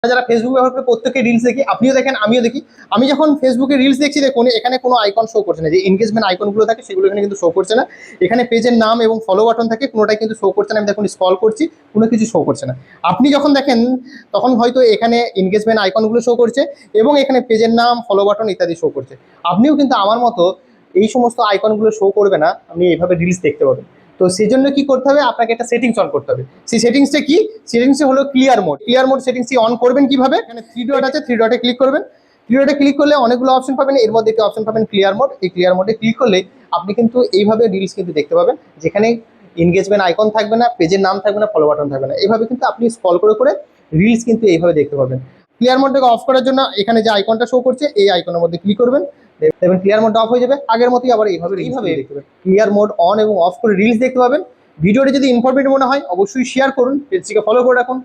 যারা ফেসবুক ব্যবহার করে প্রত্যেকে রিলস দেখি, আপনিও দেখেন আমিও দেখি। আমি যখন ফেসবুকে রিলস দেখছি দেখুন এখানে কোনো আইকন শো করছে না, যে এনগেজমেন্ট আইকনগুলো থাকে সেগুলো এখানে কিন্তু শো করছে না। এখানে পেজের নাম এবং ফলো বাটন থাকে, কোনোটাই কিন্তু শো করছে না। আমি দেখুন স্ক্রল করছি, কোনো কিছু শো করছে না। আপনি যখন দেখেন তখন হয়তো এখানে এনগেজমেন্ট আইকনগুলো শো করছে এবং এখানে পেজের নাম, ফলো বাটন ইত্যাদি শো করছে। আপনিও কিন্তু আমার মতো এই সমস্ত আইকনগুলো শো করবে না, আপনি এইভাবে রিলস দেখতে পাবেন। তো সেই জন্য কি করতে হবে, আপনাকে একটা সেটিংস অন করতে হবে। সেই সেটিংসটা কি? সেটিংসটা হলো ক্লিয়ার মোড। ক্লিয়ার মোড সেটিংসটি অন করবেন কিভাবে? এখানে থ্রি ডট আছে, থ্রি ডটে ক্লিক করবেন। থ্রি ডটে ক্লিক করলে অনেকগুলো অপশন পাবেন, এর মধ্যে একটি অপশন পাবেন ক্লিয়ার মোড। এই ক্লিয়ার মোডে ক্লিক করলে আপনি কিন্তু এইভাবে রিলস কিন্তু দেখতে পাবেন, যেখানে এনগেজমেন্ট আইকন থাকবে না, পেজের নাম থাকবে না, ফলো বাটন থাকবে না। এইভাবে কিন্তু আপনি স্ক্রল করে করে রিলস কিন্তু এইভাবে দেখতে পাবেন। ক্লিয়ার মোডটাকে অফ করার জন্য এখানে যে আইকনটা শো করছে এই আইকনের মধ্যে ক্লিক করবেন, দেখবেন ক্লিয়ার মোডটা অফ হয়ে যাবে। আগের মতোই আবার এইভাবে দেখতে পাবেন। ক্লিয়ার মোড অন এবং অফ করে রিলস দেখতে পাবেন। ভিডিওটি যদি ইনফরমেটিভ মনে হয় অবশ্যই শেয়ার করুন, পেজটিকে ফলো করে রাখুন।